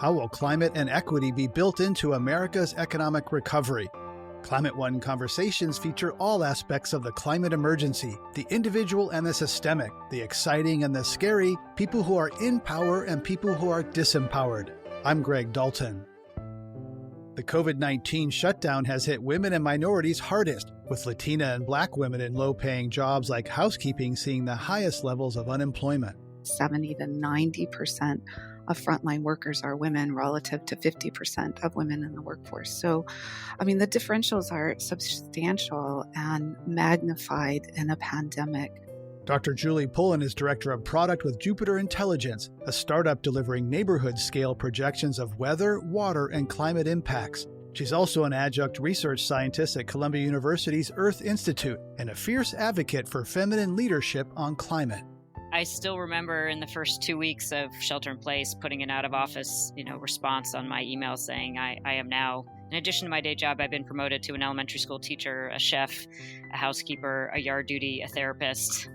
How will climate and equity be built into America's economic recovery? Climate One conversations feature all aspects of the climate emergency, the individual and the systemic, the exciting and the scary, people who are in power and people who are disempowered. I'm Greg Dalton. The COVID-19 shutdown has hit women and minorities hardest, with Latina and Black women in low-paying jobs like housekeeping seeing the highest levels of unemployment. 70 to 90% of frontline workers are women relative to 50% of women in the workforce. So, the differentials are substantial and magnified in a pandemic. Dr. Julie Pullen is Director of Product with Jupiter Intelligence, a startup delivering neighborhood-scale projections of weather, water, and climate impacts. She's also an adjunct research scientist at Columbia University's Earth Institute and a fierce advocate for feminine leadership on climate. I still remember in the first 2 weeks of shelter in place, putting an out of office, response on my email saying I am now, in addition to my day job, I've been promoted to an elementary school teacher, a chef, a housekeeper, a yard duty, a therapist.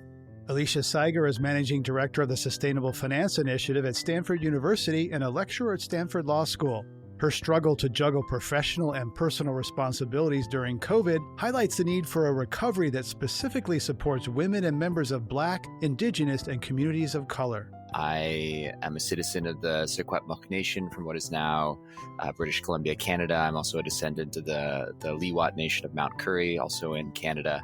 Alicia Seiger is Managing Director of the Sustainable Finance Initiative at Stanford University and a lecturer at Stanford Law School. Her struggle to juggle professional and personal responsibilities during COVID highlights the need for a recovery that specifically supports women and members of Black, Indigenous, and communities of color. I am a citizen of the Secwepemc Nation from what is now British Columbia, Canada. I'm also a descendant of the Leewat Nation of Mount Currie, also in Canada.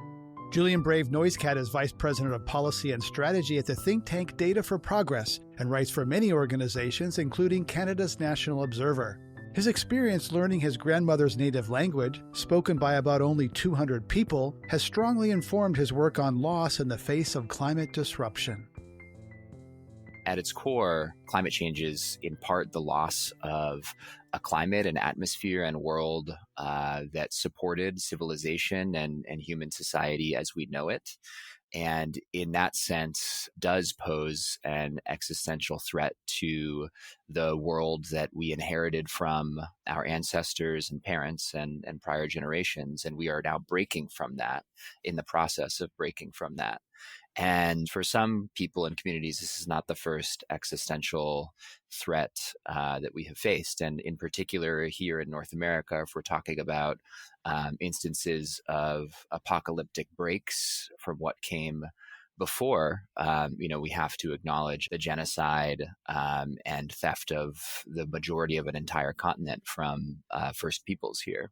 Julian Brave NoiseCat is Vice President of Policy and Strategy at the think tank Data for Progress and writes for many organizations, including Canada's National Observer. His experience learning his grandmother's native language, spoken by about only 200 people, has strongly informed his work on loss in the face of climate disruption. At its core, climate change is in part the loss of a climate, an atmosphere, and world that supported civilization and human society as we know it. And in that sense, does pose an existential threat to the world that we inherited from our ancestors and parents and prior generations. And we are now breaking from that, in the process of breaking from that. And for some people and communities, this is not the first existential threat that we have faced. And in particular, here in North America, if we're talking about instances of apocalyptic breaks from what came before, we have to acknowledge the genocide and theft of the majority of an entire continent from First Peoples here.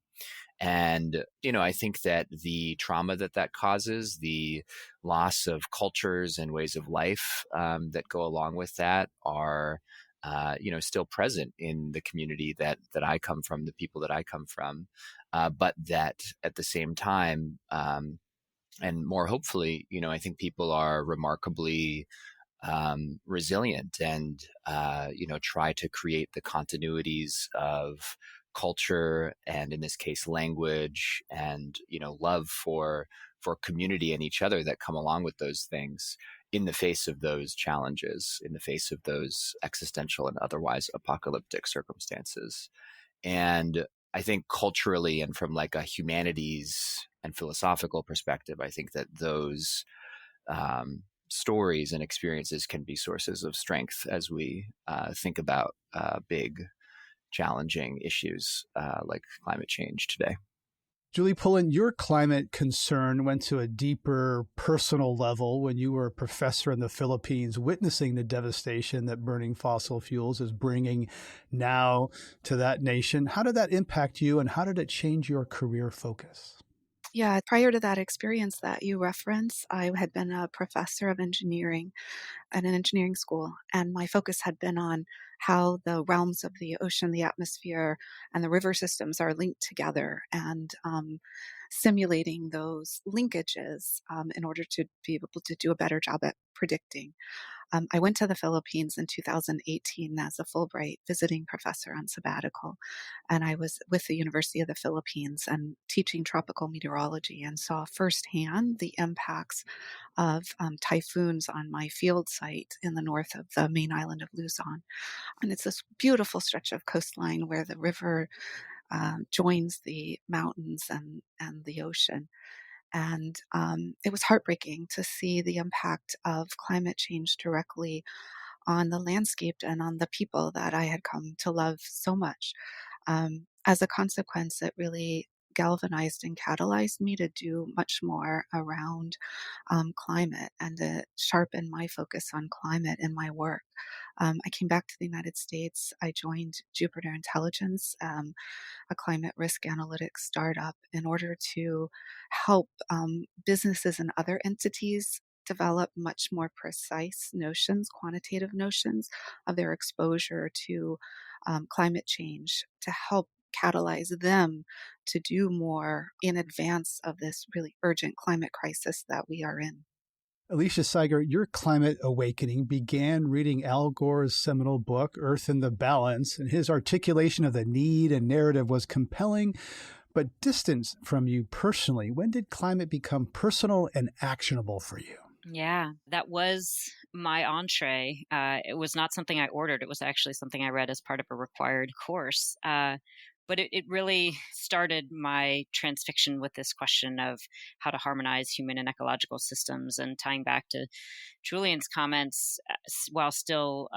And, I think that the trauma that causes, the loss of cultures and ways of life that go along with that are, still present in the community that I come from, the people that I come from, but that at the same time, and more hopefully, I think people are remarkably resilient and, try to create the continuities of culture and in this case language and love for community and each other that come along with those things in the face of those challenges, in the face of those existential and otherwise apocalyptic circumstances. And I think culturally and from like a humanities and philosophical perspective, I think that those stories and experiences can be sources of strength as we think about big challenging issues like climate change today. Julie Pullen, your climate concern went to a deeper personal level when you were a professor in the Philippines, witnessing the devastation that burning fossil fuels is bringing now to that nation. How did that impact you, and how did it change your career focus? Yeah, prior to that experience that you reference, I had been a professor of engineering at an engineering school, and my focus had been on how the realms of the ocean, the atmosphere, and the river systems are linked together, and simulating those linkages in order to be able to do a better job at predicting. I went to the Philippines in 2018 as a Fulbright visiting professor on sabbatical, and I was with the University of the Philippines and teaching tropical meteorology and saw firsthand the impacts of typhoons on my field site in the north of the main island of Luzon. And it's this beautiful stretch of coastline where the river joins the mountains and the ocean. And it was heartbreaking to see the impact of climate change directly on the landscape and on the people that I had come to love so much. As a consequence, it really galvanized and catalyzed me to do much more around climate and to sharpen my focus on climate in my work. I came back to the United States. I joined Jupiter Intelligence, a climate risk analytics startup, in order to help businesses and other entities develop much more precise notions, quantitative notions of their exposure to climate change to help catalyze them to do more in advance of this really urgent climate crisis that we are in. Alicia Seiger, your climate awakening began reading Al Gore's seminal book, Earth in the Balance, and his articulation of the need and narrative was compelling, but distant from you personally. When did climate become personal and actionable for you? Yeah, that was my entree. It was not something I ordered. It was actually something I read as part of a required course. But it really started my transfixion with this question of how to harmonize human and ecological systems, and tying back to Julian's comments. While still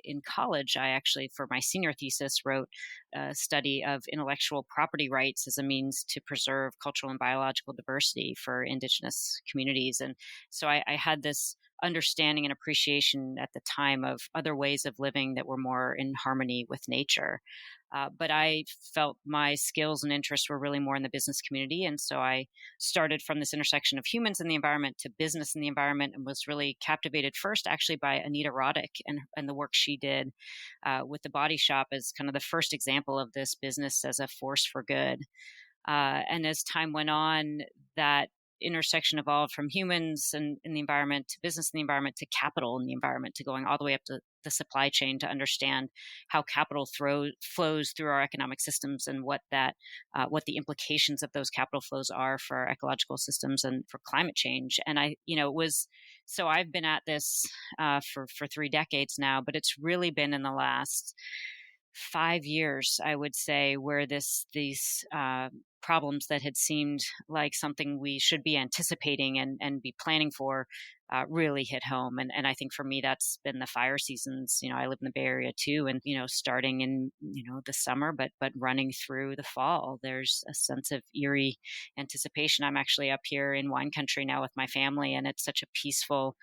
in college, I actually, for my senior thesis, wrote a study of intellectual property rights as a means to preserve cultural and biological diversity for Indigenous communities. And so I had this understanding and appreciation at the time of other ways of living that were more in harmony with nature. But I felt my skills and interests were really more in the business community. And so I started from this intersection of humans and the environment to business and the environment, and was really captivated first actually by Anita Roddick and the work she did with the Body Shop as kind of the first example of this business as a force for good. And as time went on, that intersection evolved from humans and in the environment to business and the environment to capital and the environment, to going all the way up to the supply chain to understand how capital flows through our economic systems, and what the implications of those capital flows are for our ecological systems and for climate change. And so I've been at this for 3 decades now, but it's really been in the last 5 years, I would say, where these problems that had seemed like something we should be anticipating and be planning for really hit home. And I think for me, that's been the fire seasons. I live in the Bay Area too, and starting in the summer, but running through the fall, there's a sense of eerie anticipation. I'm actually up here in wine country now with my family, and it's such a peaceful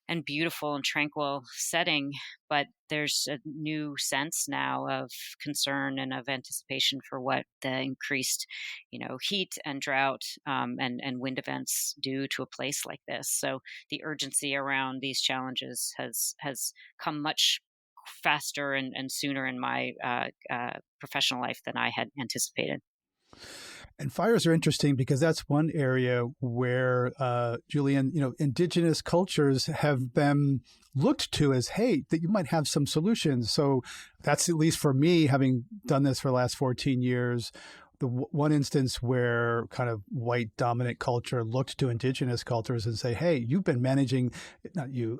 and beautiful and tranquil setting, but there's a new sense now of concern and of anticipation for what the increased, heat and drought and wind events do to a place like this. So the urgency around these challenges has come much faster and sooner in my professional life than I had anticipated. And fires are interesting because that's one area where, Julian, indigenous cultures have been looked to as, hey, that you might have some solutions. So that's, at least for me, having done this for the last 14 years, the one instance where kind of white dominant culture looked to indigenous cultures and say, hey, you've been managing, not you,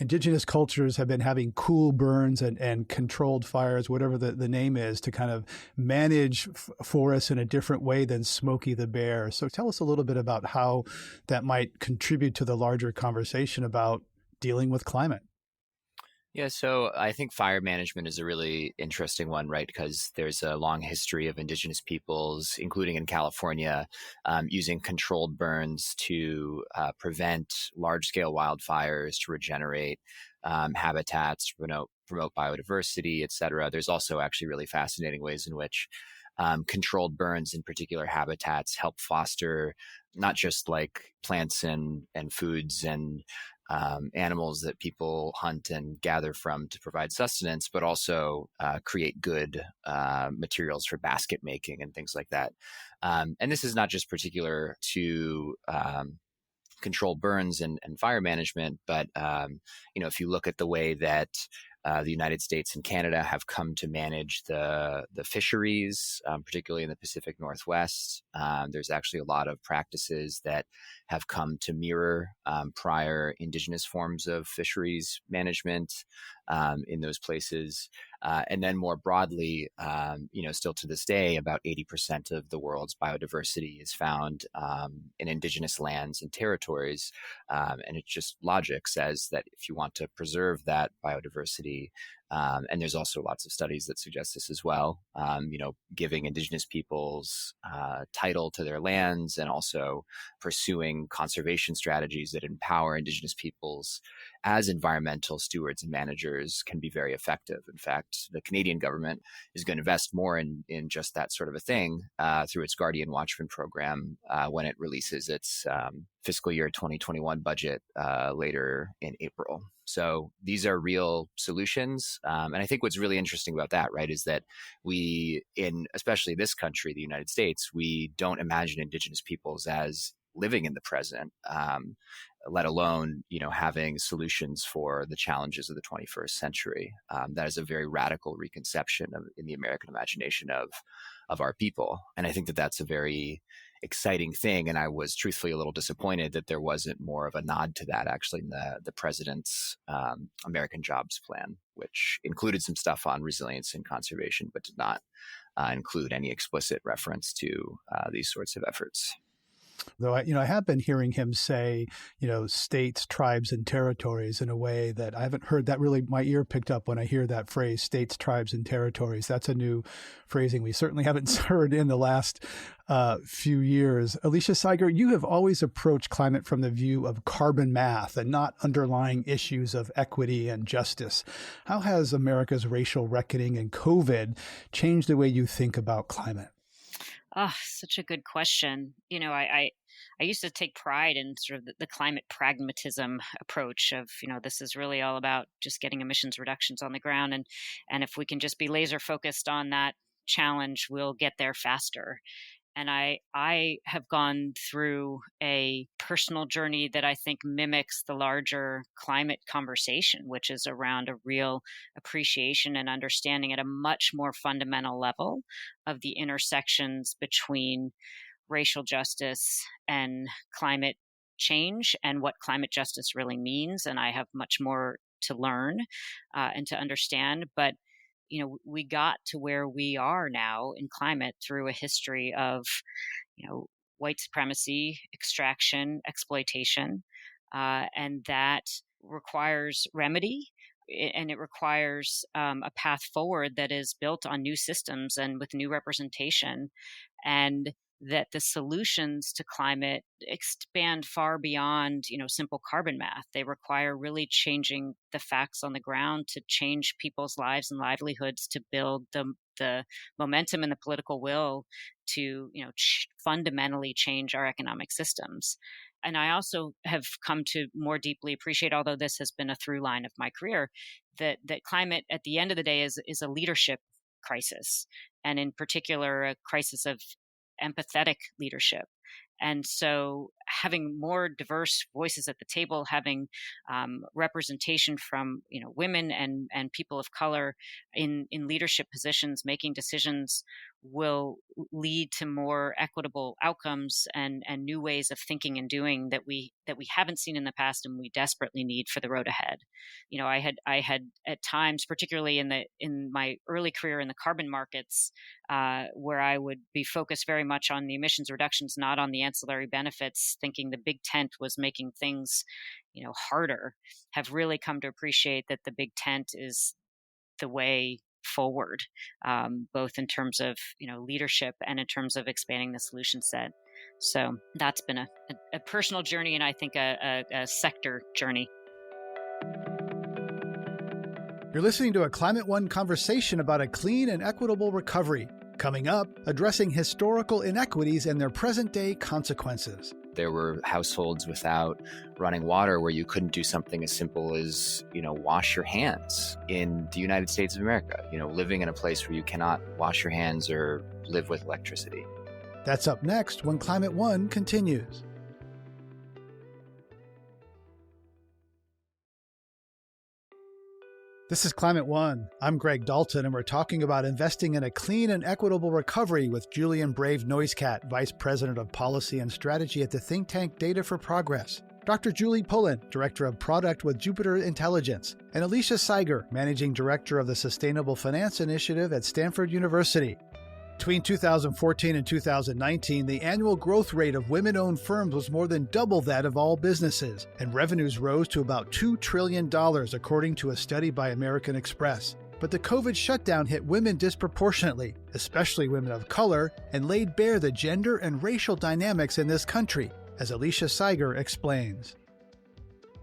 indigenous cultures have been having cool burns and controlled fires, whatever the name is, to kind of manage forests in a different way than Smokey the Bear. So tell us a little bit about how that might contribute to the larger conversation about dealing with climate. Yeah, so I think fire management is a really interesting one, right? Because there's a long history of indigenous peoples, including in California, using controlled burns to prevent large-scale wildfires, to regenerate habitats, to promote biodiversity, et cetera. There's also actually really fascinating ways in which controlled burns in particular habitats help foster not just like plants and foods and animals that people hunt and gather from to provide sustenance, but also create good materials for basket making and things like that. And this is not just particular to controlled burns and fire management, but if you look at the way that the United States and Canada have come to manage the fisheries, particularly in the Pacific Northwest. There's actually a lot of practices that have come to mirror prior indigenous forms of fisheries management. in those places. And then more broadly, still to this day, about 80% of the world's biodiversity is found in indigenous lands and territories. And it's just logic says that if you want to preserve that biodiversity, and there's also lots of studies that suggest this as well, giving indigenous peoples title to their lands and also pursuing conservation strategies that empower indigenous peoples as environmental stewards and managers can be very effective. In fact, the Canadian government is going to invest more in just that sort of a thing through its Guardian Watchman program when it releases its fiscal year 2021 budget later in April. So these are real solutions. And I think what's really interesting about that, right, is that we, in especially this country, the United States, we don't imagine indigenous peoples as living in the present, let alone, having solutions for the challenges of the 21st century. That is a very radical reconception in the American imagination of our people. And I think that that's a very exciting thing. And I was truthfully a little disappointed that there wasn't more of a nod to that actually in the president's American Jobs Plan, which included some stuff on resilience and conservation, but did not include any explicit reference to these sorts of efforts. Though, I have been hearing him say, states, tribes, and territories in a way that I haven't heard that really, my ear picked up when I hear that phrase, states, tribes, and territories. That's a new phrasing we certainly haven't heard in the last few years. Alicia Seiger, you have always approached climate from the view of carbon math and not underlying issues of equity and justice. How has America's racial reckoning and COVID changed the way you think about climate? Oh, such a good question. I used to take pride in sort of the climate pragmatism approach of, this is really all about just getting emissions reductions on the ground. And if we can just be laser focused on that challenge, we'll get there faster. And I have gone through a personal journey that I think mimics the larger climate conversation, which is around a real appreciation and understanding at a much more fundamental level of the intersections between racial justice and climate change and what climate justice really means. And I have much more to learn and to understand. But we got to where we are now in climate through a history of, white supremacy, extraction, exploitation, and that requires remedy. And it requires a path forward that is built on new systems and with new representation, and that the solutions to climate expand far beyond, simple carbon math. They require really changing the facts on the ground to change people's lives and livelihoods, to build the momentum and the political will to, fundamentally change our economic systems. And I also have come to more deeply appreciate, although this has been a through line of my career, that climate at the end of the day is a leadership crisis, and in particular, a crisis of empathetic leadership. And so having more diverse voices at the table, having representation from women and people of color in leadership positions, making decisions, will lead to more equitable outcomes and new ways of thinking and doing that we haven't seen in the past, and we desperately need for the road ahead. I had at times, particularly in my early career in the carbon markets, where I would be focused very much on the emissions reductions, not on the ancillary benefits, thinking the big tent was making things, harder, have really come to appreciate that the big tent is the way forward, both in terms of, leadership and in terms of expanding the solution set. So that's been a personal journey, and I think a sector journey. You're listening to a Climate One conversation about a clean and equitable recovery. Coming up, addressing historical inequities and their present-day consequences. There were households without running water where you couldn't do something as simple as, wash your hands in the United States of America, living in a place where you cannot wash your hands or live with electricity. That's up next when Climate One continues. This is Climate One. I'm Greg Dalton, and we're talking about investing in a clean and equitable recovery with Julian Brave NoiseCat, Vice President of Policy and Strategy at the think tank Data for Progress. Dr. Julie Pullen, Director of Product with Jupiter Intelligence, and Alicia Seiger, Managing Director of the Sustainable Finance Initiative at Stanford University. Between 2014 and 2019, the annual growth rate of women-owned firms was more than double that of all businesses, and revenues rose to about $2 trillion, according to a study by American Express. But the COVID shutdown hit women disproportionately, especially women of color, and laid bare the gender and racial dynamics in this country, as Alicia Seiger explains.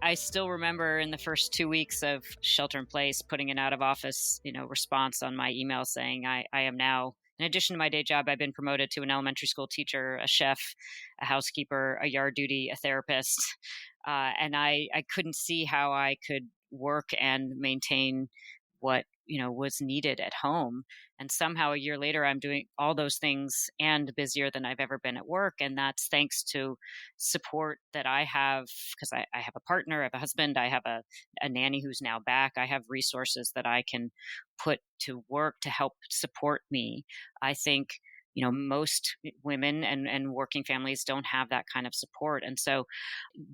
I still remember in the first 2 weeks of shelter in place, putting an out of office, response on my email saying I am now, in addition to my day job, I've been promoted to an elementary school teacher, a chef, a housekeeper, a yard duty, a therapist. And I couldn't see how I could work and maintain what was needed at home. And somehow a year later, I'm doing all those things and busier than I've ever been at work. And that's thanks to support that I have, because I have a partner, I have a husband, I have a nanny who's now back. I have resources that I can put to work to help support me. I think most women and working families don't have that kind of support. And so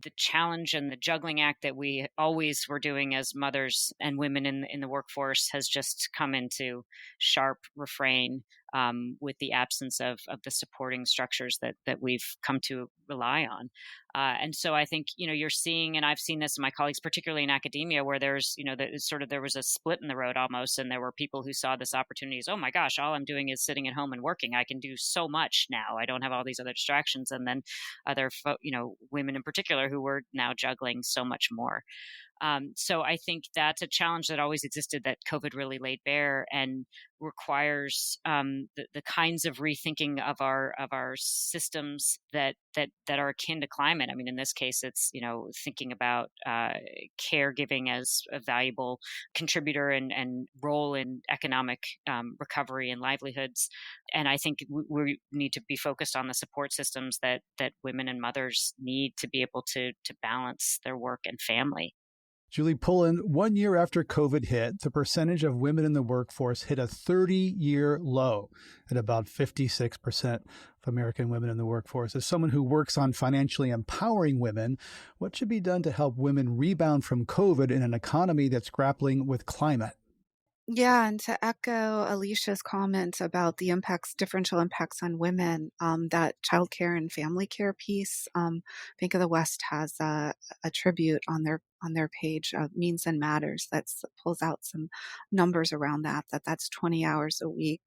the challenge and the juggling act that we always were doing as mothers and women in the workforce has just come into sharp refrain with the absence of the supporting structures that we've come to rely on. And so I think, you're seeing, and I've seen this in my colleagues, particularly in academia, where there's, there was a split in the road almost. And there were people who saw this opportunity as, oh my gosh, all I'm doing is sitting at home and working. I can do so much now. I don't have all these other distractions. And then other, women in particular who were now juggling so much more. So I think that's a challenge that always existed that COVID really laid bare and requires the kinds of rethinking of our systems that are akin to climate. I mean, in this case, it's thinking about caregiving as a valuable contributor and role in economic recovery and livelihoods. And I think we need to be focused on the support systems that women and mothers need to be able to balance their work and family. Julie Pullen, 1 year after COVID hit, the percentage of women in the workforce hit a 30-year low at about 56% of American women in the workforce. As someone who works on financially empowering women, what should be done to help women rebound from COVID in an economy that's grappling with climate? Yeah, and to echo Alicia's comments about the differential impacts on women, that childcare and family care piece, Bank of the West has a tribute on their page of Means and Matters that pulls out some numbers around that's 20 hours a week,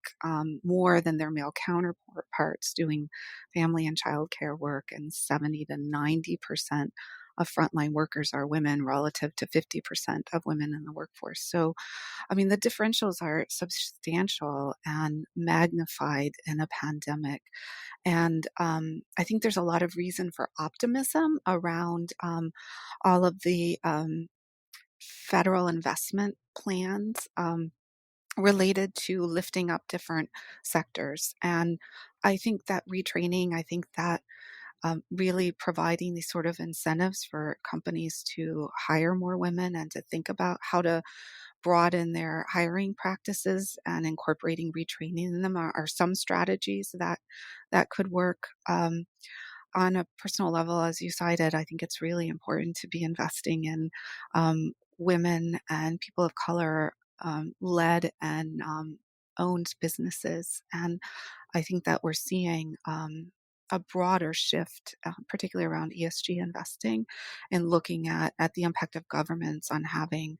more than their male counterparts doing family and childcare work, and 70 to 90% of frontline workers are women relative to 50% of women in the workforce. So, I mean, the differentials are substantial and magnified in a pandemic. And I think there's a lot of reason for optimism around all of the federal investment plans related to lifting up different sectors. And I think that retraining, really providing these sort of incentives for companies to hire more women and to think about how to broaden their hiring practices and incorporating retraining in them are some strategies that could work. On a personal level, as you cited, I think it's really important to be investing in women and people of color led and owned businesses. And I think that we're seeing a broader shift, particularly around ESG investing, and looking at the impact of governments on having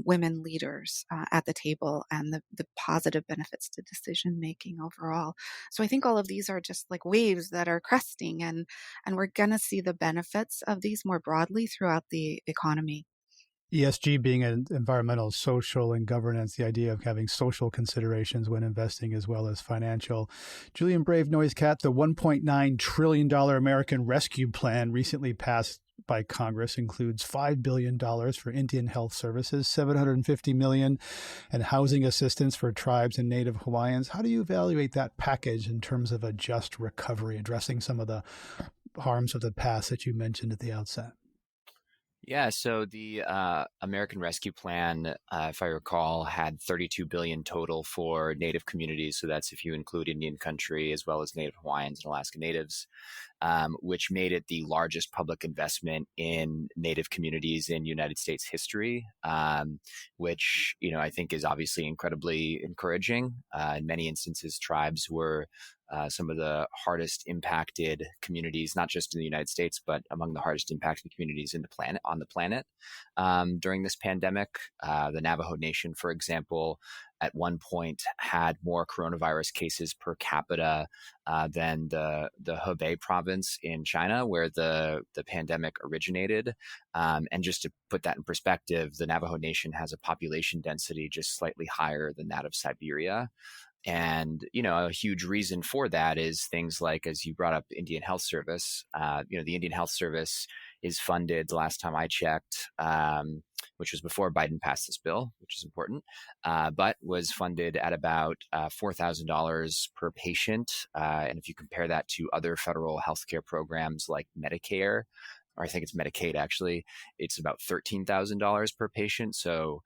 women leaders at the table and the positive benefits to decision making overall. So I think all of these are just like waves that are cresting, and we're going to see the benefits of these more broadly throughout the economy. ESG being an environmental, social, and governance, the idea of having social considerations when investing as well as financial. Julian Brave, NoiseCat, the $1.9 trillion American Rescue Plan recently passed by Congress includes $5 billion for Indian health services, $750 million, and housing assistance for tribes and Native Hawaiians. How do you evaluate that package in terms of a just recovery, addressing some of the harms of the past that you mentioned at the outset? Yeah, so the American Rescue Plan, if I recall, had $32 billion total for Native communities. So that's if you include Indian country as well as Native Hawaiians and Alaska Natives. which made it the largest public investment in Native communities in United States history, which, I think is obviously incredibly encouraging. In many instances, tribes were some of the hardest impacted communities, not just in the United States, but among the hardest impacted communities on the planet during this pandemic. The Navajo Nation, for example, at one point had more coronavirus cases per capita than the Hebei province in China, where the pandemic originated. And just to put that in perspective, the Navajo Nation has a population density just slightly higher than that of Siberia. And, a huge reason for that is things like, as you brought up, Indian Health Service. The Indian Health Service is funded, the last time I checked, which was before Biden passed this bill, which is important, but was funded at about $4,000 per patient. And if you compare that to other federal healthcare programs like Medicare, or I think it's Medicaid actually, it's about $13,000 per patient. So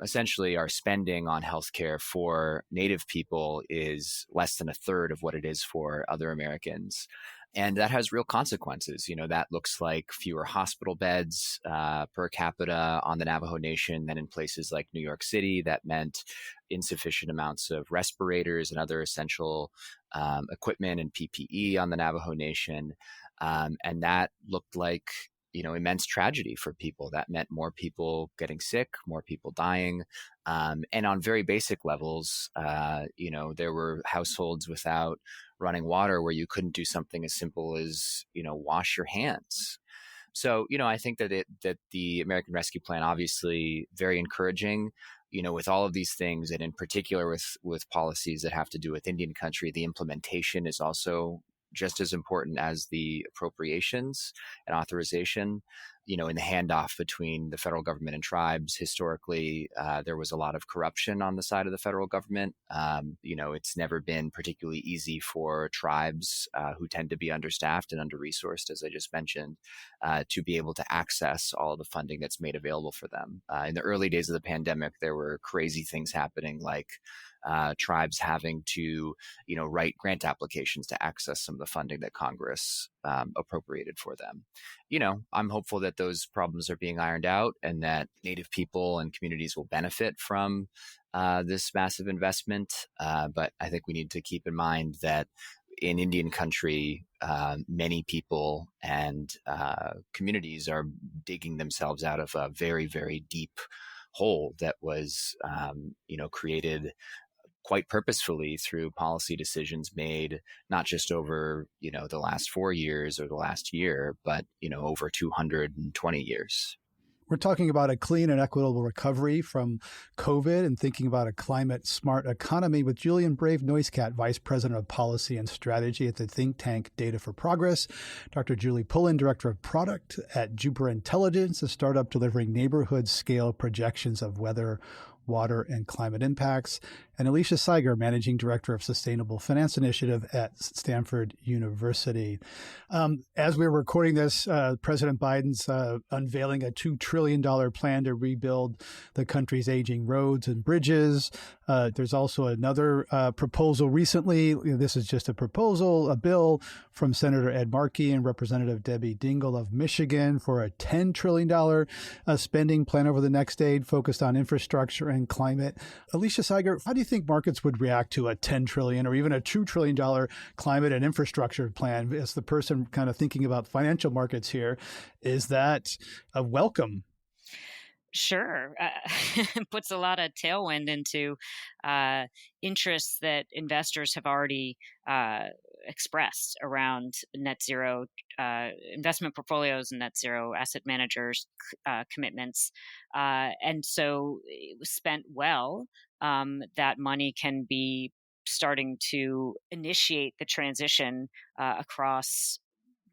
essentially our spending on healthcare for Native people is less than a third of what it is for other Americans. And that has real consequences. That looks like fewer hospital beds per capita on the Navajo Nation than in places like New York City. That meant insufficient amounts of respirators and other essential equipment and PPE on the Navajo Nation. And that looked like, immense tragedy for people. That meant more people getting sick, more people dying. And on very basic levels, there were households without running water where you couldn't do something as simple as, wash your hands. So, I think that the American Rescue Plan, obviously very encouraging, with all of these things, and in particular with policies that have to do with Indian country, the implementation is also just as important as the appropriations and authorization. In the handoff between the federal government and tribes, historically, there was a lot of corruption on the side of the federal government. It's never been particularly easy for tribes who tend to be understaffed and under-resourced, as I just mentioned, to be able to access all of the funding that's made available for them. In the early days of the pandemic, there were crazy things happening, like tribes having to, write grant applications to access some of the funding that Congress appropriated for them. I'm hopeful that those problems are being ironed out and that Native people and communities will benefit from this massive investment. But I think we need to keep in mind that in Indian country, many people and communities are digging themselves out of a very, very deep hole that was, created quite purposefully through policy decisions made not just over, the last 4 years or the last year, but, over 220 years. We're talking about a clean and equitable recovery from COVID and thinking about a climate-smart economy with Julian Brave, NoiseCat, Vice President of Policy and Strategy at the think tank Data for Progress, Dr. Julie Pullen, Director of Product at Jupiter Intelligence, a startup delivering neighborhood-scale projections of weather, water, and climate impacts, and Alicia Seiger, Managing Director of Sustainable Finance Initiative at Stanford University. As we were recording this, President Biden's unveiling a $2 trillion plan to rebuild the country's aging roads and bridges. There's also another proposal recently. This is just a proposal, a bill from Senator Ed Markey and Representative Debbie Dingell of Michigan for a $10 trillion spending plan over the next decade focused on infrastructure and climate. Alicia Seiger, how do you think markets would react to a $10 trillion or even a $2 trillion climate and infrastructure plan? As the person kind of thinking about financial markets here, is that a welcome? Sure. Puts a lot of tailwind into interests that investors have already expressed around net zero investment portfolios and net zero asset managers' commitments. And so it was spent well. That money can be starting to initiate the transition across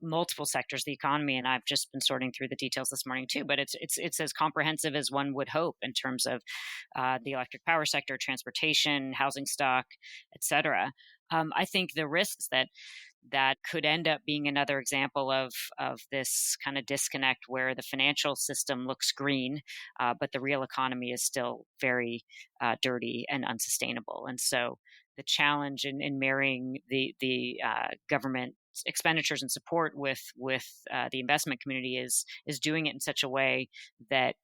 multiple sectors of the economy, and I've just been sorting through the details this morning too. But it's as comprehensive as one would hope in terms of the electric power sector, transportation, housing stock, et cetera. I think the risks that could end up being another example of this kind of disconnect where the financial system looks green, but the real economy is still very dirty and unsustainable. And so the challenge in marrying the government expenditures and support with the investment community is doing it in such a way that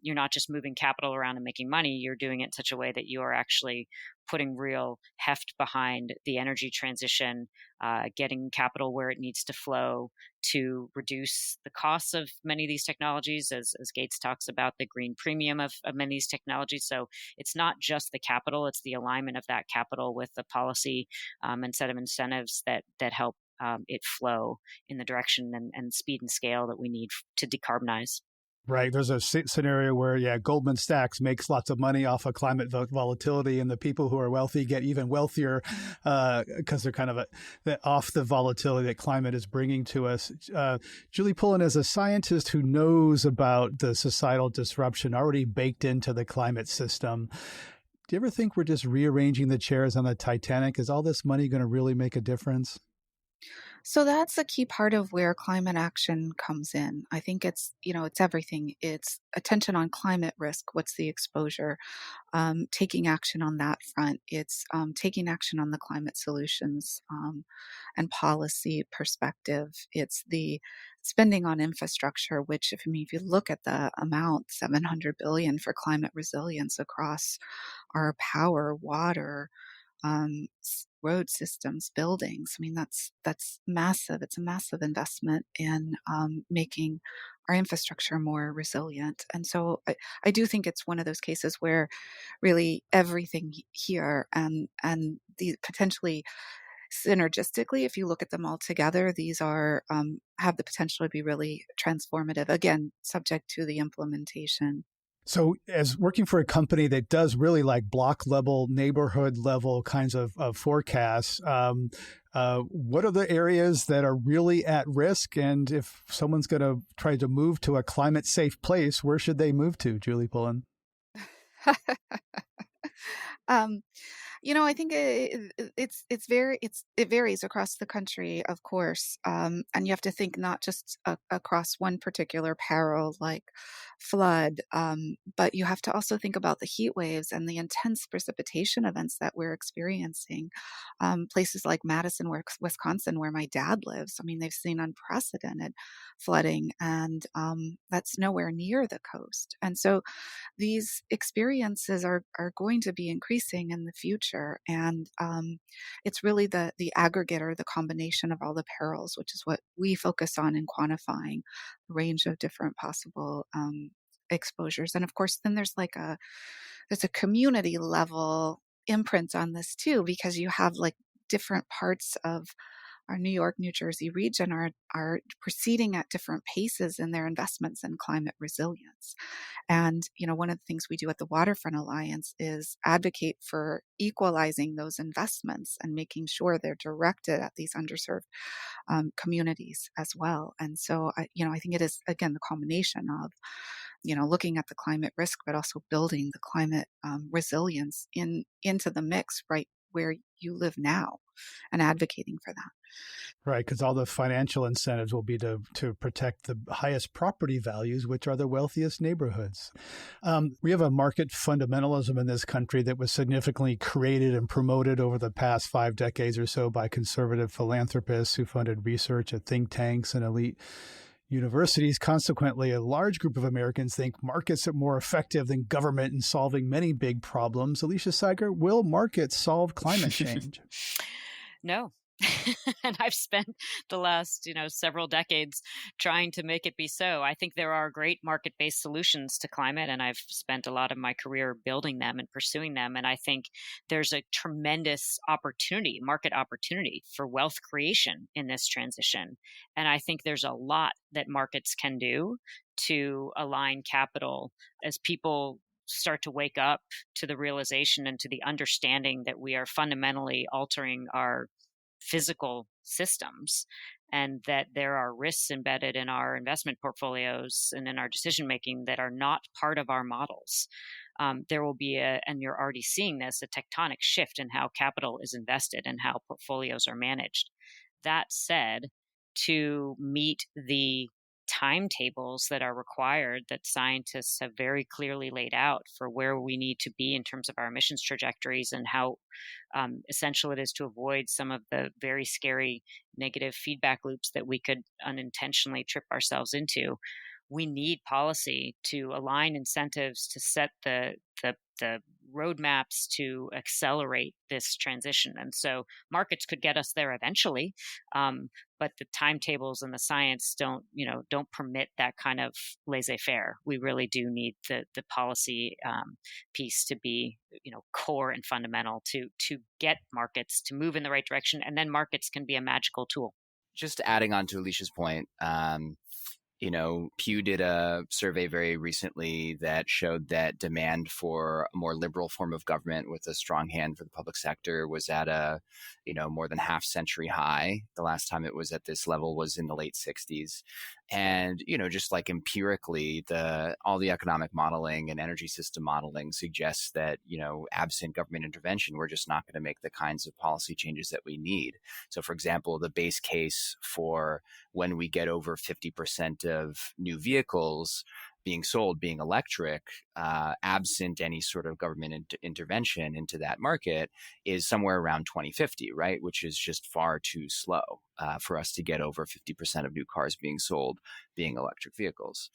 you're not just moving capital around and making money. You're doing it in such a way that you are actually putting real heft behind the energy transition, getting capital where it needs to flow to reduce the costs of many of these technologies, as Gates talks about the green premium of many of these technologies. So it's not just the capital, it's the alignment of that capital with the policy and set of incentives that help it flow in the direction and speed and scale that we need to decarbonize. Right. There's a scenario where, Goldman Sachs makes lots of money off of climate volatility, and the people who are wealthy get even wealthier because they're kind of off the volatility that climate is bringing to us. Julie Pullen, as a scientist who knows about the societal disruption already baked into the climate system, do you ever think we're just rearranging the chairs on the Titanic? Is all this money going to really make a difference? So that's a key part of where climate action comes in. I think it's everything. It's attention on climate risk. What's the exposure? Taking action on that front. It's taking action on the climate solutions and policy perspective. It's the spending on infrastructure, which if you look at the amount, $700 billion for climate resilience across our power, water, road systems, buildings. That's massive. It's a massive investment in making our infrastructure more resilient. And so I do think it's one of those cases where really everything here and the potentially synergistically, if you look at them all together, these are have the potential to be really transformative. Again, subject to the implementation. So as working for a company that does really like block level, neighborhood level kinds of forecasts, what are the areas that are really at risk? And if someone's going to try to move to a climate safe place, where should they move to, Julie Pullen? I think it varies across the country, of course, and you have to think not just across one particular peril like flood, but you have to also think about the heat waves and the intense precipitation events that we're experiencing. Places like Madison, Wisconsin, where my dad lives, they've seen unprecedented flooding, and that's nowhere near the coast. And so these experiences are going to be increasing in the future. And it's really the aggregate or the combination of all the perils, which is what we focus on in quantifying the range of different possible exposures. And of course, then there's a community level imprint on this too, because you have different parts of our New York, New Jersey region are proceeding at different paces in their investments in climate resilience. And, one of the things we do at the Waterfront Alliance is advocate for equalizing those investments and making sure they're directed at these underserved communities as well. And so, I think it is, again, the combination of, looking at the climate risk, but also building the climate resilience into the mix right where you live now and advocating for that. Right, because all the financial incentives will be to protect the highest property values, which are the wealthiest neighborhoods. We have a market fundamentalism in this country that was significantly created and promoted over the past 5 decades or so by conservative philanthropists who funded research at think tanks and elite universities. Consequently, a large group of Americans think markets are more effective than government in solving many big problems. Alicia Seiger, will markets solve climate change? No. And I've spent the last, several decades trying to make it be so. I think there are great market-based solutions to climate, and I've spent a lot of my career building them and pursuing them. And I think there's a tremendous market opportunity for wealth creation in this transition. And I think there's a lot that markets can do to align capital as people start to wake up to the realization and to the understanding that we are fundamentally altering our physical systems, and that there are risks embedded in our investment portfolios and in our decision making that are not part of our models. There will be and you're already seeing this, a tectonic shift in how capital is invested and how portfolios are managed. That said, to meet the timetables that are required that scientists have very clearly laid out for where we need to be in terms of our emissions trajectories and how essential it is to avoid some of the very scary negative feedback loops that we could unintentionally trip ourselves into. We need policy to align incentives to set the roadmaps to accelerate this transition. And so markets could get us there eventually, but the timetables and the science don't permit that kind of laissez-faire. We really do need the policy piece to be core and fundamental to get markets to move in the right direction, and then markets can be a magical tool. Just adding on to Alicia's point, Pew did a survey very recently that showed that demand for a more liberal form of government with a strong hand for the public sector was at a, more than half-century high. The last time it was at this level was in the late 60s. And, just like empirically, all the economic modeling and energy system modeling suggests that, absent government intervention, we're just not going to make the kinds of policy changes that we need. So, for example, the base case for when we get over 50% of new vehicles being sold being electric, absent any sort of government intervention into that market, is somewhere around 2050, right? Which is just far too slow for us to get over 50% of new cars being sold being electric vehicles.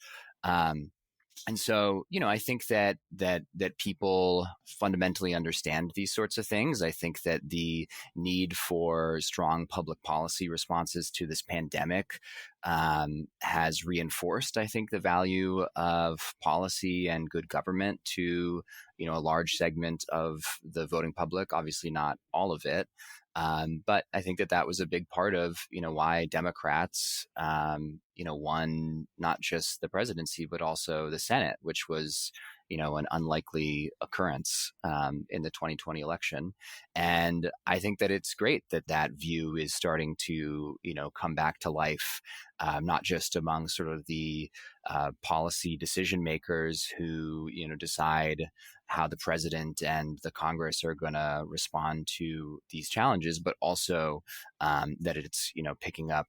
And so, I think that people fundamentally understand these sorts of things. I think that the need for strong public policy responses to this pandemic has reinforced, I think, the value of policy and good government to, a large segment of the voting public. Obviously, not all of it. But I think that was a big part of, why Democrats, won not just the presidency, but also the Senate, which was, an unlikely occurrence in the 2020 election. And I think that it's great that view is starting to, come back to life, not just among sort of the policy decision makers who, decide how the president and the Congress are going to respond to these challenges, but also that it's, picking up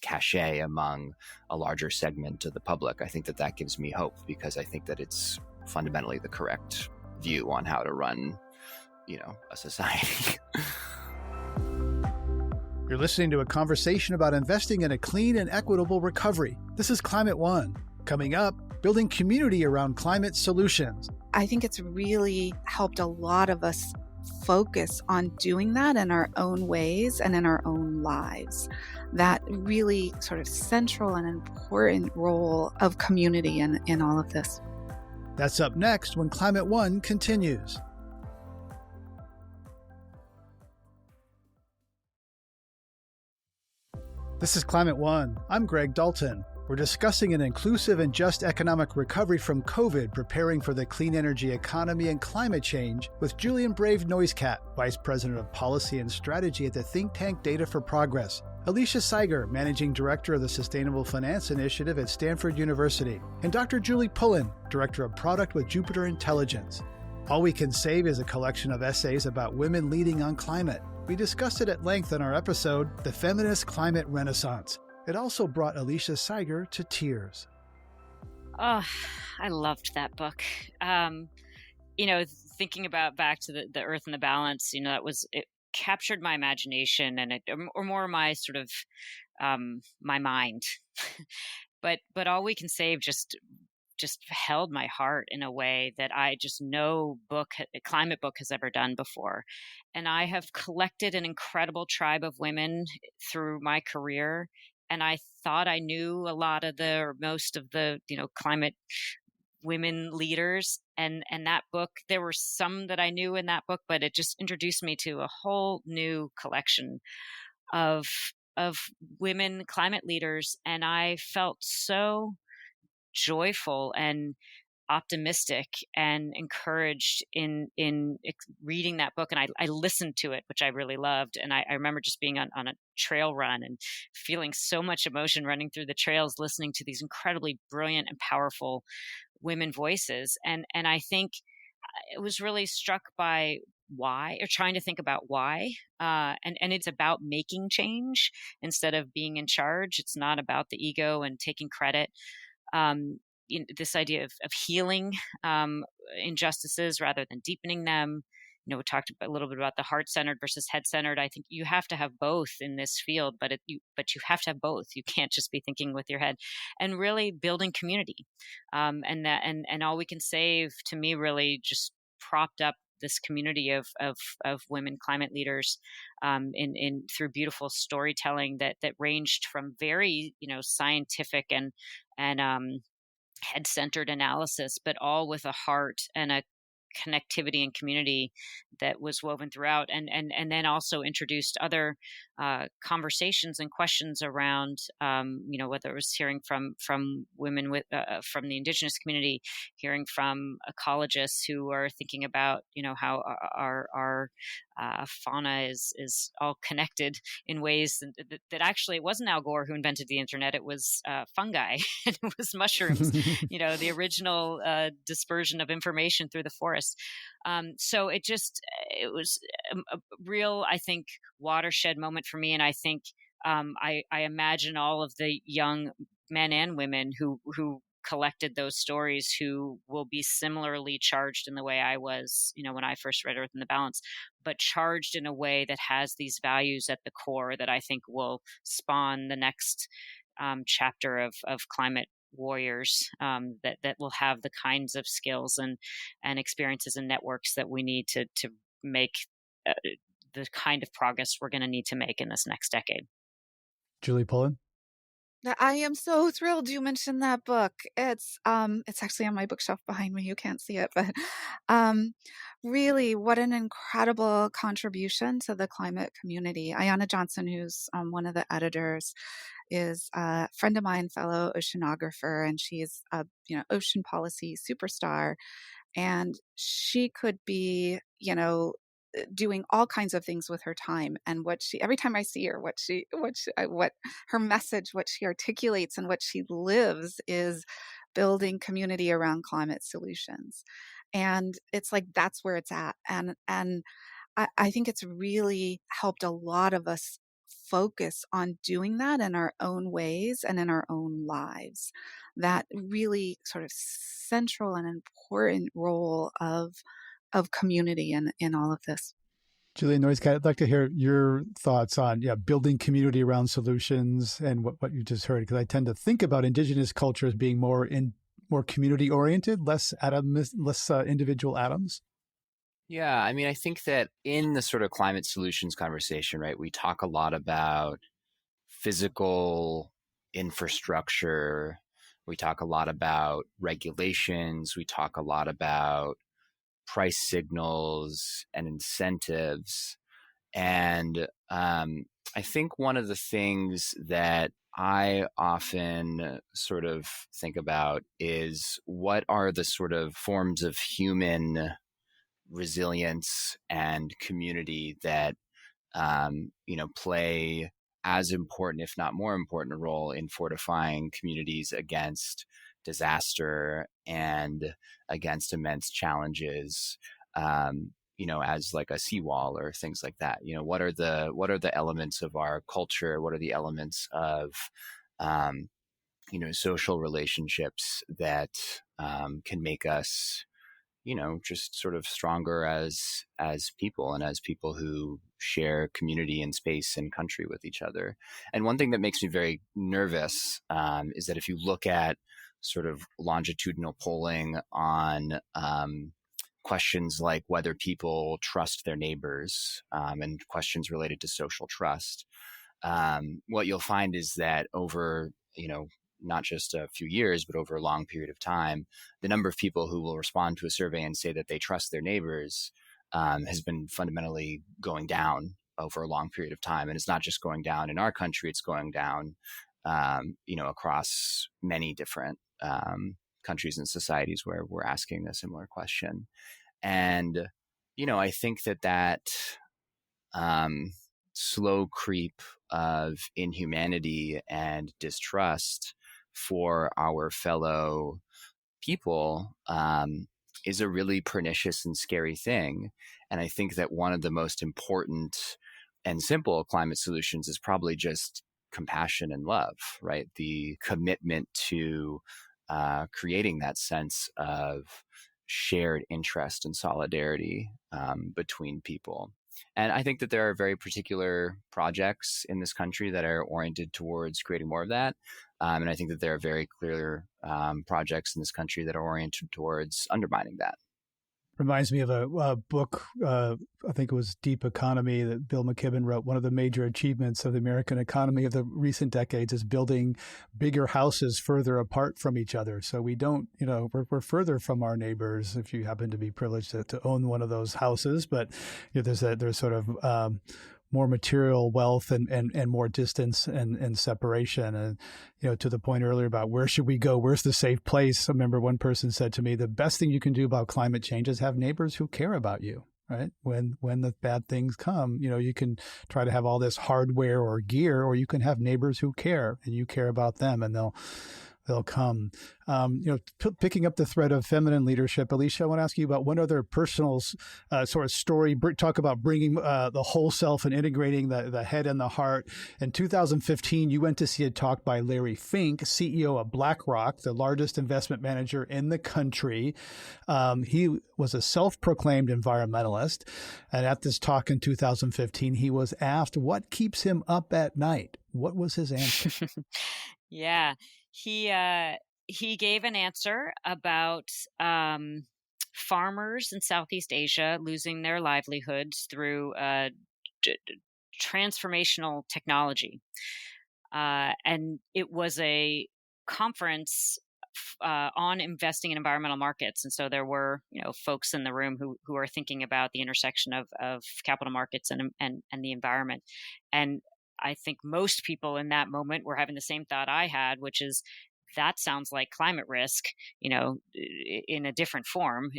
cachet among a larger segment of the public. I think that gives me hope, because I think that it's fundamentally the correct view on how to run, a society. You're listening to a conversation about investing in a clean and equitable recovery. This is Climate One. Coming up, building community around climate solutions. I think it's really helped a lot of us focus on doing that in our own ways and in our own lives. That really sort of central and important role of community in all of this. That's up next when Climate One continues. This is Climate One. I'm Greg Dalton. We're discussing an inclusive and just economic recovery from COVID, preparing for the clean energy economy and climate change, with Julian Brave NoiseCat, Vice President of Policy and Strategy at the think tank Data for Progress, Alicia Seiger, Managing Director of the Sustainable Finance Initiative at Stanford University, and Dr. Julie Pullen, Director of Product with Jupiter Intelligence. All We Can Save is a collection of essays about women leading on climate. We discussed it at length in our episode, The Feminist Climate Renaissance. It also brought Alicia Seiger to tears. Oh, I loved that book. Thinking about back to the Earth and the Balance, it captured my imagination and or more my sort of my mind. but All We Can Save just held my heart in a way that I just no climate book has ever done before. And I have collected an incredible tribe of women through my career. And I thought I knew a lot of most of the, climate women leaders. And that book, there were some that I knew in that book, but it just introduced me to a whole new collection of women climate leaders. And I felt so joyful and optimistic and encouraged in reading that book. And I listened to it, which I really loved. And I remember just being on a trail run and feeling so much emotion running through the trails, listening to these incredibly brilliant and powerful women voices. And I think I was really struck by why, or trying to think about why. And it's about making change instead of being in charge. It's not about the ego and taking credit. This idea of healing injustices rather than deepening them. We talked a little bit about the heart-centered versus head-centered. I think you have to have both in this field, but you have to have both. You can't just be thinking with your head, and really building community. And all we can say, to me, really just propped up this community of women climate leaders in through beautiful storytelling that ranged from very scientific and head-centered analysis, but all with a heart and a connectivity and community that was woven throughout, and then also introduced other conversations and questions around whether it was hearing from women with from the indigenous community, hearing from ecologists who are thinking about how our fauna is all connected in ways that actually it wasn't Al Gore who invented the internet. It was fungi and it was mushrooms, the original dispersion of information through the forest. So it was a real, I think, watershed moment for me. And I think I imagine all of the young men and women who collected those stories, who will be similarly charged in the way I was, when I first read Earth in the Balance, but charged in a way that has these values at the core that I think will spawn the next chapter of climate warriors that will have the kinds of skills and experiences and networks that we need to make the kind of progress we're going to need to make in this next decade. Julie Pullen? I am so thrilled you mentioned that book. It's actually on my bookshelf behind me. You can't see it, but really, what an incredible contribution to the climate community. Ayanna Johnson, who's one of the editors, is a friend of mine, fellow oceanographer, and she's a ocean policy superstar. And she could be, doing all kinds of things with her time. And every time I see her, what her message, what she articulates and what she lives is building community around climate solutions. And it's like, that's where it's at. And I think it's really helped a lot of us focus on doing that in our own ways and in our own lives. That really sort of central and important role of community in all of this. Julian, NoiseCat, I'd like to hear your thoughts on building community around solutions and what you just heard, because I tend to think about Indigenous culture as being more community oriented, less individual atoms. Yeah, I mean, I think that in the sort of climate solutions conversation, right, we talk a lot about physical infrastructure. We talk a lot about regulations. We talk a lot about price signals and incentives. And I think one of the things that I often sort of think about is what are the sort of forms of human resilience and community that play as important, if not more important, a role in fortifying communities against disaster and against immense challenges, as like a seawall or things like that. What are the elements of our culture? What are the elements of social relationships that can make us just sort of stronger as people and as people who share community and space and country with each other. And one thing that makes me very nervous is that if you look at sort of longitudinal polling on questions like whether people trust their neighbors and questions related to social trust, what you'll find is that over, not just a few years, but over a long period of time, the number of people who will respond to a survey and say that they trust their neighbors has been fundamentally going down over a long period of time. And it's not just going down in our country, it's going down, across many different countries and societies where we're asking a similar question. And, I think that slow creep of inhumanity and distrust for our fellow people is a really pernicious and scary thing. And I think that one of the most important and simple climate solutions is probably just compassion and love, right? The commitment to creating that sense of shared interest and solidarity between people. And I think that there are very particular projects in this country that are oriented towards creating more of that. And I think that there are very clear projects in this country that are oriented towards undermining that. Reminds me of a book, I think it was Deep Economy, that Bill McKibben wrote. One of the major achievements of the American economy of the recent decades is building bigger houses further apart from each other. So we don't, we're further from our neighbors if you happen to be privileged to own one of those houses. But there's sort of more material wealth and more distance and separation. And, to the point earlier about where should we go? Where's the safe place? I remember one person said to me, the best thing you can do about climate change is have neighbors who care about you, right? When the bad things come, you can try to have all this hardware or gear, or you can have neighbors who care and you care about them, and they'll come. Picking up the thread of feminine leadership, Alicia, I want to ask you about one other personal sort of story. Talk about bringing the whole self and integrating the head and the heart. In 2015, you went to see a talk by Larry Fink, CEO of BlackRock, the largest investment manager in the country. He was a self-proclaimed environmentalist. And at this talk in 2015, he was asked what keeps him up at night. What was his answer? Yeah. He gave an answer about farmers in Southeast Asia losing their livelihoods through transformational technology. And it was a conference on investing in environmental markets. And so there were, folks in the room who are thinking about the intersection of capital markets and the environment. And I think most people in that moment were having the same thought I had, which is that sounds like climate risk, in a different form.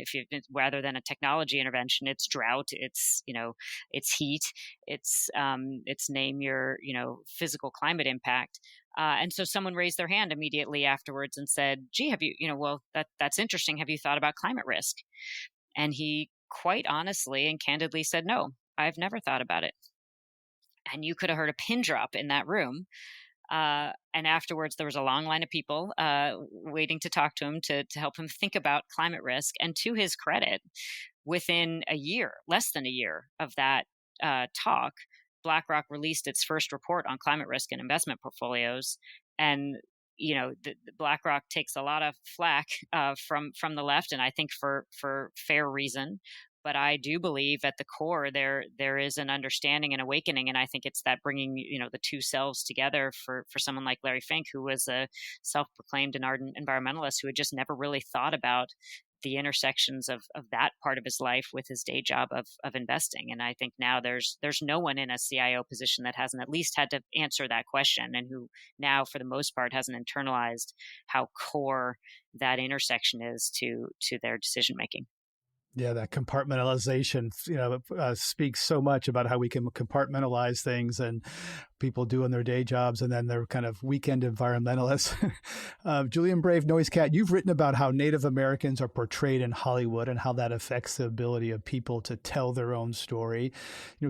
Rather than a technology intervention, it's drought, it's heat, it's name your physical climate impact. And so someone raised their hand immediately afterwards and said, "Gee, have you that's interesting. Have you thought about climate risk?" And he quite honestly and candidly said, "No, I've never thought about it." And you could have heard a pin drop in that room. And afterwards, there was a long line of people waiting to talk to him to help him think about climate risk. And to his credit, within a year, less than a year of that talk, BlackRock released its first report on climate risk in investment portfolios. And the BlackRock takes a lot of flack from the left, and I think for fair reason. But I do believe at the core there is an understanding and awakening, and I think it's that bringing the two selves together for someone like Larry Fink, who was a self-proclaimed and ardent environmentalist who had just never really thought about the intersections of that part of his life with his day job of investing. And I think now there's no one in a CIO position that hasn't at least had to answer that question, and who now for the most part hasn't internalized how core that intersection is to their decision making. Yeah, that compartmentalization, speaks so much about how we can compartmentalize things, and people doing their day jobs and then they're kind of weekend environmentalists. Julian Brave, NoiseCat, you've written about how Native Americans are portrayed in Hollywood and how that affects the ability of people to tell their own story.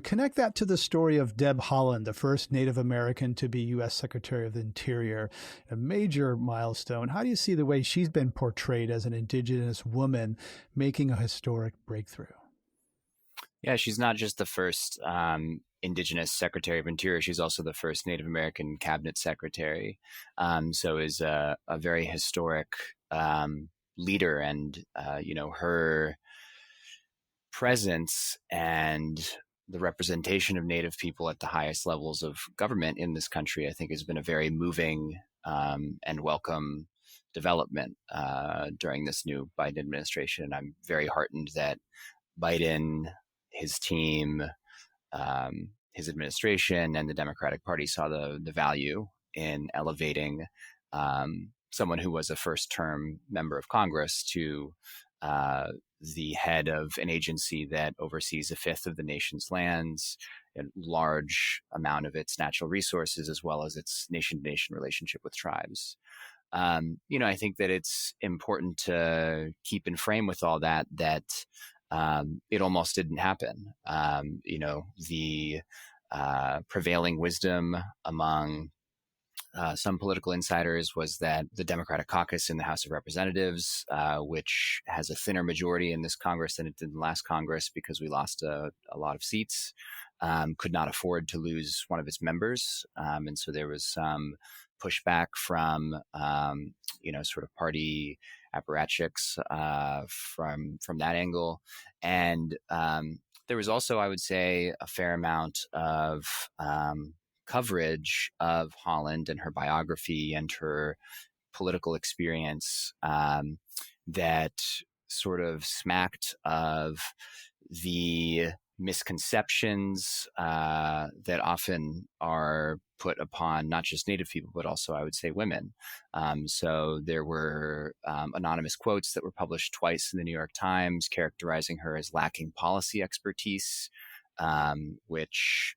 Connect that to the story of Deb Haaland, the first Native American to be U.S. Secretary of the Interior, a major milestone. How do you see the way she's been portrayed as an Indigenous woman making a historic breakthrough? Yeah, she's not just the first Indigenous Secretary of Interior. She's also the first Native American Cabinet Secretary. So is a very historic leader, and her presence and the representation of Native people at the highest levels of government in this country, I think, has been a very moving and welcome development during this new Biden administration. And I'm very heartened that Biden, his team, his administration, and the Democratic Party saw the value in elevating someone who was a first-term member of Congress to the head of an agency that oversees a fifth of the nation's lands, a large amount of its natural resources, as well as its nation-to-nation relationship with tribes. I think that it's important to keep in frame with all that it almost didn't happen. The prevailing wisdom among some political insiders was that the Democratic caucus in the House of Representatives, which has a thinner majority in this Congress than it did in the last Congress because we lost a lot of seats, could not afford to lose one of its members. And so there was some pushback from, sort of party apparatchiks from that angle. And there was also, I would say, a fair amount of coverage of Holland and her biography and her political experience that sort of smacked of the misconceptions that often are put upon not just Native people, but also, I would say, women. So there were anonymous quotes that were published twice in the New York Times characterizing her as lacking policy expertise, which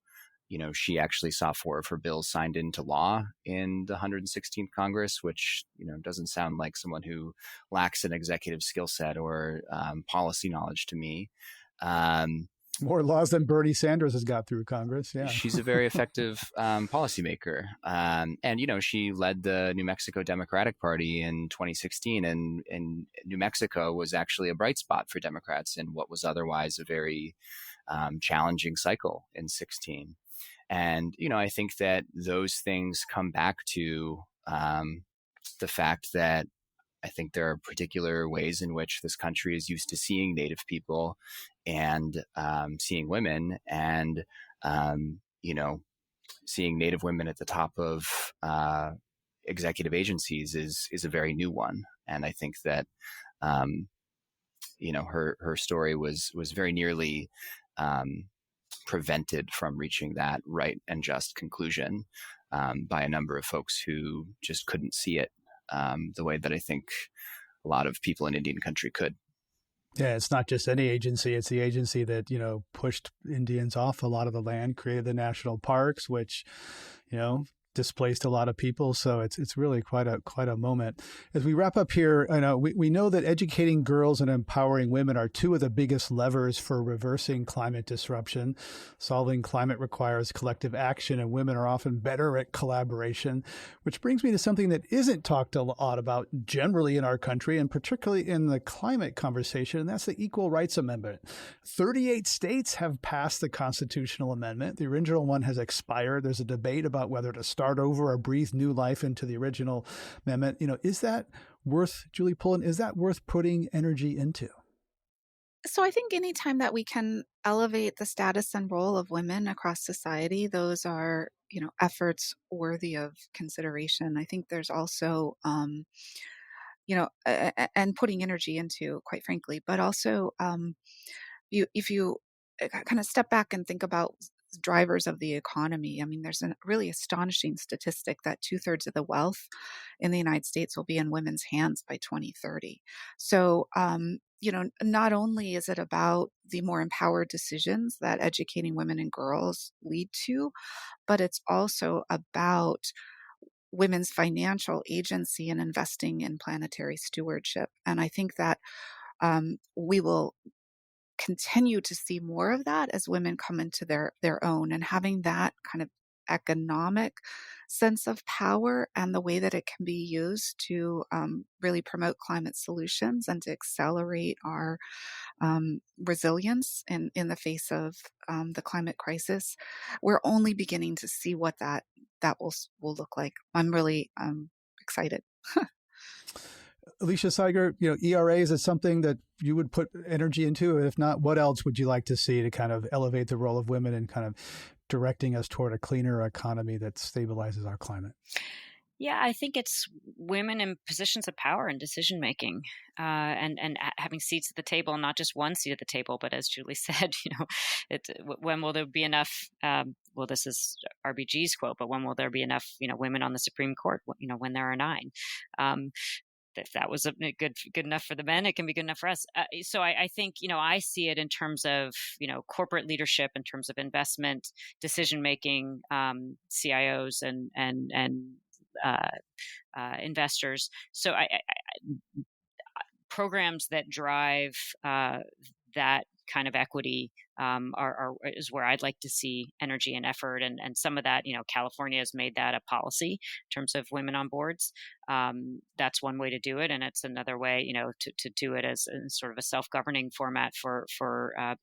she actually saw 4 of her bills signed into law in the 116th Congress, which, doesn't sound like someone who lacks an executive skill set or policy knowledge to me. More laws than Bernie Sanders has got through Congress. Yeah. She's a very effective policymaker. And, she led the New Mexico Democratic Party in 2016. And New Mexico was actually a bright spot for Democrats in what was otherwise a very challenging cycle in 16. And, I think that those things come back to the fact that I think there are particular ways in which this country is used to seeing Native people and seeing women and, seeing Native women at the top of executive agencies is a very new one. And I think that, her story was very nearly prevented from reaching that right and just conclusion by a number of folks who just couldn't see it the way that I think a lot of people in Indian country could. Yeah, it's not just any agency. It's the agency that, pushed Indians off a lot of the land, created the national parks, which, displaced a lot of people. So it's really quite a moment. As we wrap up here, we know that educating girls and empowering women are 2 of the biggest levers for reversing climate disruption. Solving climate requires collective action, and women are often better at collaboration, which brings me to something that isn't talked a lot about generally in our country, and particularly in the climate conversation, and that's the Equal Rights Amendment. 38 states have passed the constitutional amendment. The original one has expired. There's a debate about whether to start over or breathe new life into the original amendment. Is that worth, Julie Pullen, is that worth putting energy into? So I think anytime that we can elevate the status and role of women across society, those are, efforts worthy of consideration. I think there's also, and putting energy into, quite frankly, but also if you kind of step back and think about drivers of the economy. I mean, there's a really astonishing statistic that 2/3 of the wealth in the United States will be in women's hands by 2030. So, not only is it about the more empowered decisions that educating women and girls lead to, but it's also about women's financial agency and investing in planetary stewardship. And I think that we will continue to see more of that as women come into their own, and having that kind of economic sense of power and the way that it can be used to really promote climate solutions and to accelerate our resilience in the face of the climate crisis. We're only beginning to see what that will look like. I'm really excited. Alicia, Seiger, ERA, is it something that you would put energy into? If not, what else would you like to see to kind of elevate the role of women and kind of directing us toward a cleaner economy that stabilizes our climate? Yeah, I think it's women in positions of power and decision making, and having seats at the table, not just one seat at the table, but as Julie said, when will there be enough? Well, this is RBG's quote, but when will there be enough, women on the Supreme Court? When there are 9. If that was good enough for the men, it can be good enough for us. So I think, I see it in terms of, corporate leadership, in terms of investment, decision making, CIOs and investors. So programs that drive that kind of equity is where I'd like to see energy and effort, and some of that, California has made that a policy in terms of women on boards. That's one way to do it, and it's another way, to do it as sort of a self-governing format for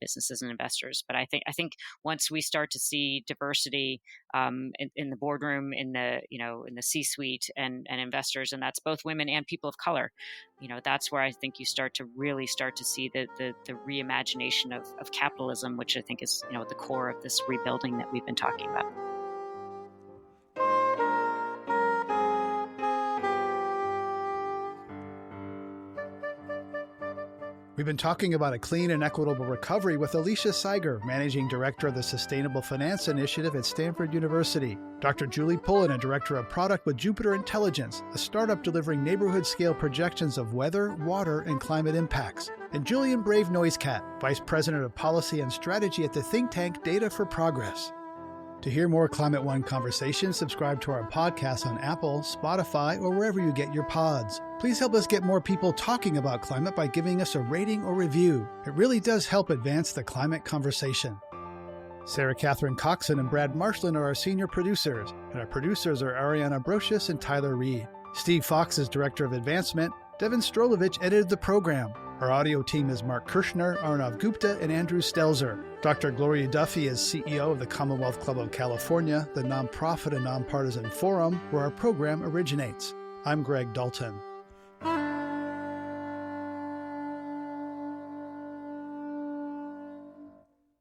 businesses and investors. But I think once we start to see diversity in the boardroom, in the C-suite, and investors, and that's both women and people of color, that's where I think you start to see the reimagination of capitalism, which I think is at the core of this rebuilding that we've been talking about. We've been talking about a clean and equitable recovery with Alicia Seiger, Managing Director of the Sustainable Finance Initiative at Stanford University, Dr. Julie Pullen, a Director of Product with Jupiter Intelligence, a startup delivering neighborhood-scale projections of weather, water, and climate impacts, and Julian Brave NoiseCat, Vice President of Policy and Strategy at the think tank Data for Progress. To hear more Climate One conversations, subscribe to our podcast on Apple, Spotify, or wherever you get your pods. Please help us get more people talking about climate by giving us a rating or review. It really does help advance the climate conversation. Sarah Catherine Coxon and Brad Marshland are our senior producers, and our producers are Ariana Brocious and Tyler Reed. Steve Fox is Director of Advancement. Devin Strolovich edited the program. Our audio team is Mark Kirshner, Arnav Gupta, and Andrew Stelzer. Dr. Gloria Duffy is CEO of the Commonwealth Club of California, the nonprofit and nonpartisan forum where our program originates. I'm Greg Dalton.